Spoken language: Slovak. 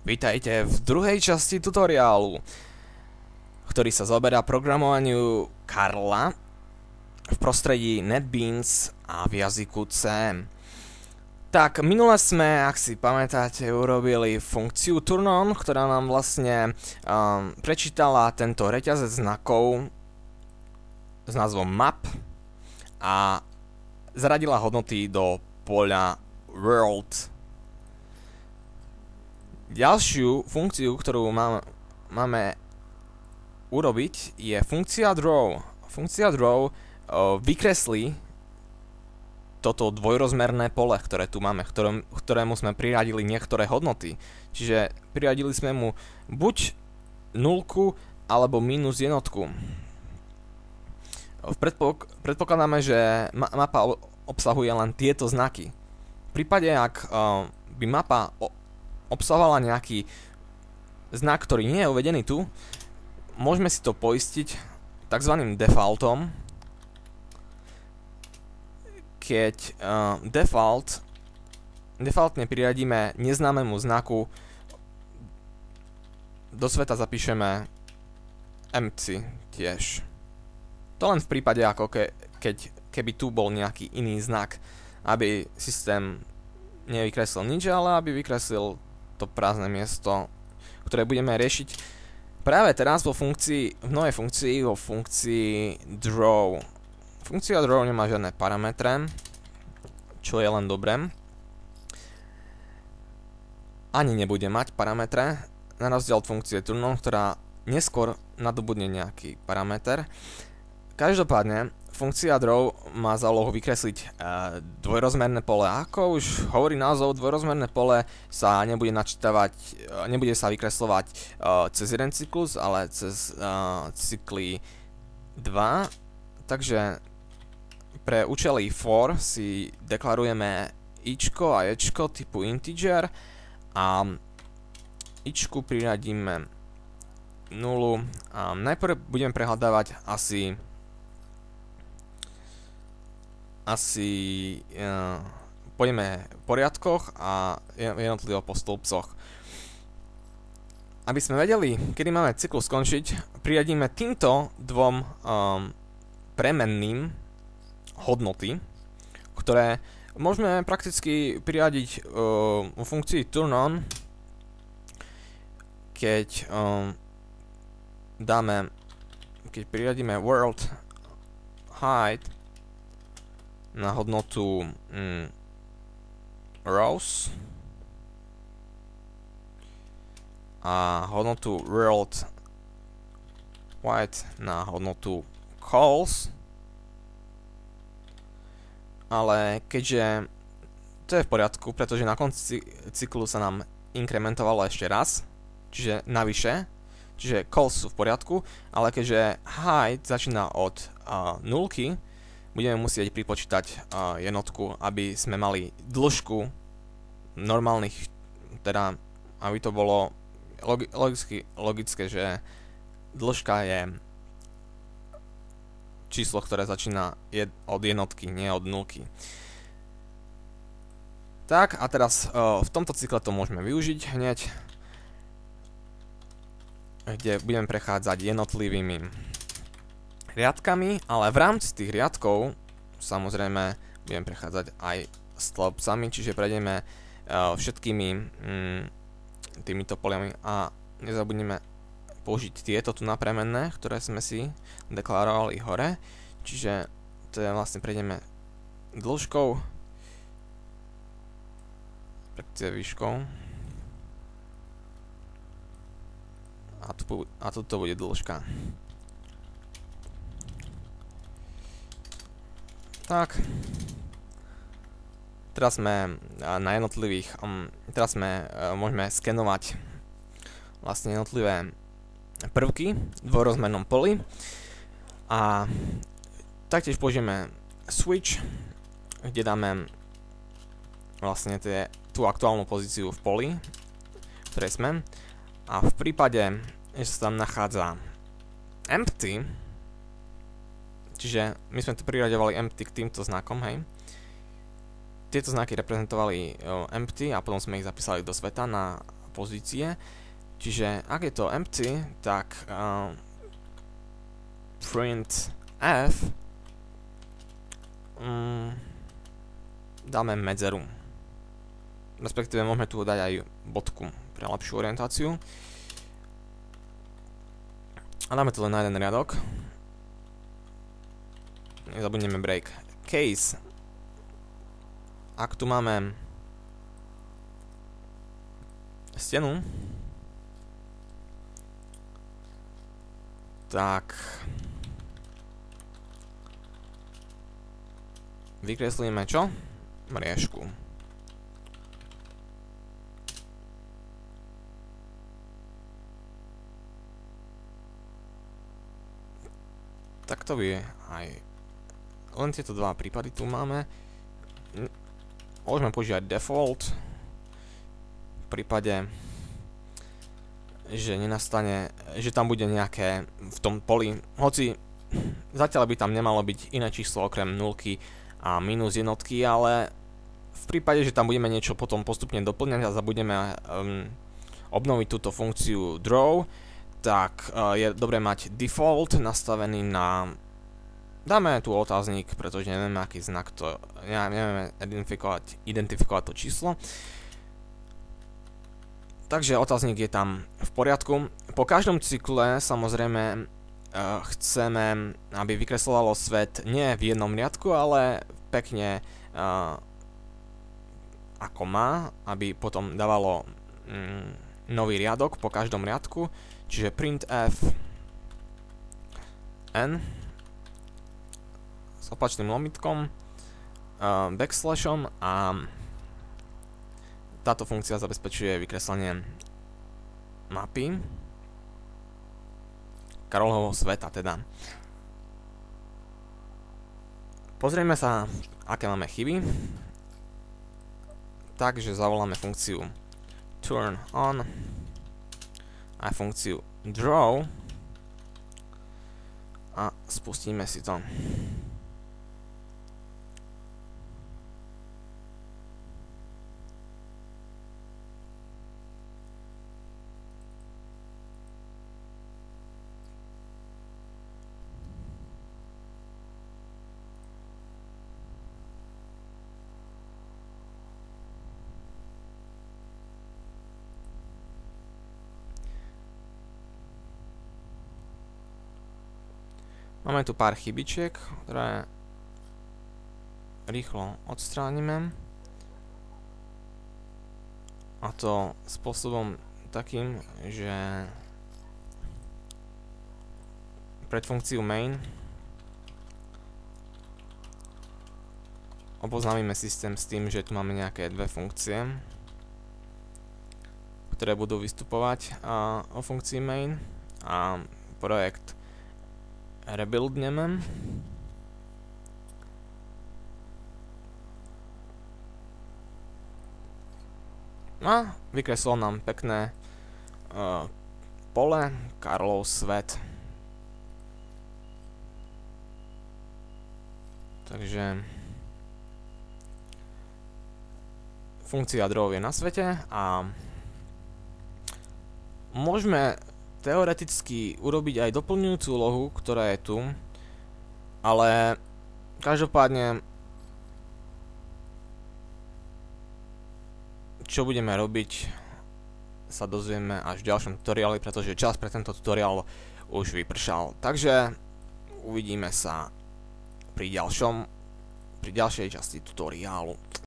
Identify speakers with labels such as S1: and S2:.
S1: Vítajte v druhej časti tutoriálu, ktorý sa zaoberá programovaniu Karla v prostredí NetBeans a v jazyku C. Tak, minule sme, ak si pamätáte, urobili funkciu turn-on, ktorá nám vlastne prečítala tento reťazec znakov s názvom map a zaradila hodnoty do poľa world. Ďalšiu funkciu, ktorú máme urobiť, je funkcia draw. Funkcia draw vykreslí toto dvojrozmerné pole, ktoré tu máme, ktorému sme priradili niektoré hodnoty. Čiže priradili sme mu buď 0 alebo minus jednotku. Predpokladáme, že mapa obsahuje len tieto znaky. V prípade, ak by mapa obsahovala nejaký znak, ktorý nie je uvedený tu, môžeme si to poistiť takzvaným defaultom, keď defaultne priradíme neznámemu znaku, do sveta zapíšeme empty tiež. To len v prípade, ako keby tu bol nejaký iný znak, aby systém nevykreslil nič, ale aby vykreslil to prázdne miesto, ktoré budeme riešiť práve teraz v novej funkcii, vo funkcii draw. Funkcia draw nemá žiadne parametre, čo je len dobré. Ani nebude mať parametre, na rozdiel od funkcie turn-on, ktorá neskôr nadobudne nejaký parameter. Každopádne, funkcia draw má za úlohu vykresliť dvojrozmerné pole. Ako už hovorí názov, dvojrozmerné pole sa nebude sa vykreslovať cez jeden cyklus, ale cez cykly 2. Takže pre účely for si deklarujeme ičko a ečko typu integer a ičku priradíme 0. A najprv budeme prehľadávať asi pôjdeme v poriadkoch a jednotlivo po stĺpcoch. Aby sme vedeli, kedy máme cyklus skončiť, priradíme týmto dvom premenným hodnoty, ktoré môžeme prakticky priradiť v funkcii turn-on, keď priradíme world height na hodnotu rows a hodnotu world width na hodnotu calls, ale keďže to je v poriadku, pretože na konci cyklu sa nám inkrementovalo ešte raz, čiže navyše, čiže calls sú v poriadku, ale keďže height začína od 0, budeme musieť pripočítať jednotku, aby sme mali dĺžku normálnych, teda aby to bolo logické, že dĺžka je číslo, ktoré začína od jednotky, nie od nulky. Tak a teraz v tomto cykle to môžeme využiť hneď, kde budeme prechádzať jednotlivými riadkami, ale v rámci tých riadkov samozrejme budeme prechádzať aj stĺpcami, čiže prejdeme všetkými týmito poliami a nezabudneme použiť tieto tu napremenné, ktoré sme si deklarovali hore, čiže to je vlastne prejdeme dĺžkou respektíve výškou a tu bude dĺžka. Tak, teraz sme na jednotlivých, môžeme skenovať vlastne jednotlivé prvky v dvojrozmernom poli a taktiež použijeme switch, kde dáme vlastne tú aktuálnu pozíciu v poli, v ktorej sme, a v prípade, že sa tam nachádza empty, čiže my sme tu priraďovali empty k týmto znakom, hej. Tieto znaky reprezentovali empty a potom sme ich zapísali do sveta na pozície. Čiže ak je to empty, tak print f dáme medzeru. Respektíve môžeme tu dať aj bodku pre lepšiu orientáciu. A dáme to len na jeden riadok. Nezabudneme break. Case. Ak tu máme stenu, tak vykreslíme čo? Mriežku. Tak to by aj len tieto dva prípady tu máme. Môžeme používať default v prípade, že nenastane, že tam bude nejaké v tom poli, hoci zatiaľ by tam nemalo byť iné číslo okrem nulky a minus jednotky, ale v prípade, že tam budeme niečo potom postupne doplňať a zabudneme obnoviť túto funkciu draw, tak je dobré mať default nastavený na, dáme tu otáznik, pretože nevieme aký znak to, nevieme identifikovať to číslo. Takže otáznik je tam v poriadku. Po každom cykle samozrejme chceme, aby vykreslovalo svet nie v jednom riadku, ale pekne ako má, aby potom dávalo nový riadok po každom riadku. Čiže printf n s opačným lomitkom, backslashom a táto funkcia zabezpečuje vykreslenie mapy Karolhovho sveta teda. Pozrieme sa, aké máme chyby. Takže zavoláme funkciu turn on a funkciu draw a spustíme si to. Máme tu pár chybičiek, ktoré rýchlo odstránime. A to spôsobom takým, že pred funkciu main oboznámime systém s tým, že tu máme nejaké dve funkcie, ktoré budú vystupovať o funkcii main a projekt rebuildneme. A vykreslil nám pekné pole Karlov svet. Takže funkcia draw je na svete a môžeme teoreticky urobiť aj doplňujúcu úlohu, ktorá je tu, ale každopádne čo budeme robiť sa dozvieme až v ďalšom tutoriáli, pretože čas pre tento tutoriál už vypršal. Takže uvidíme sa pri ďalšej časti tutoriálu.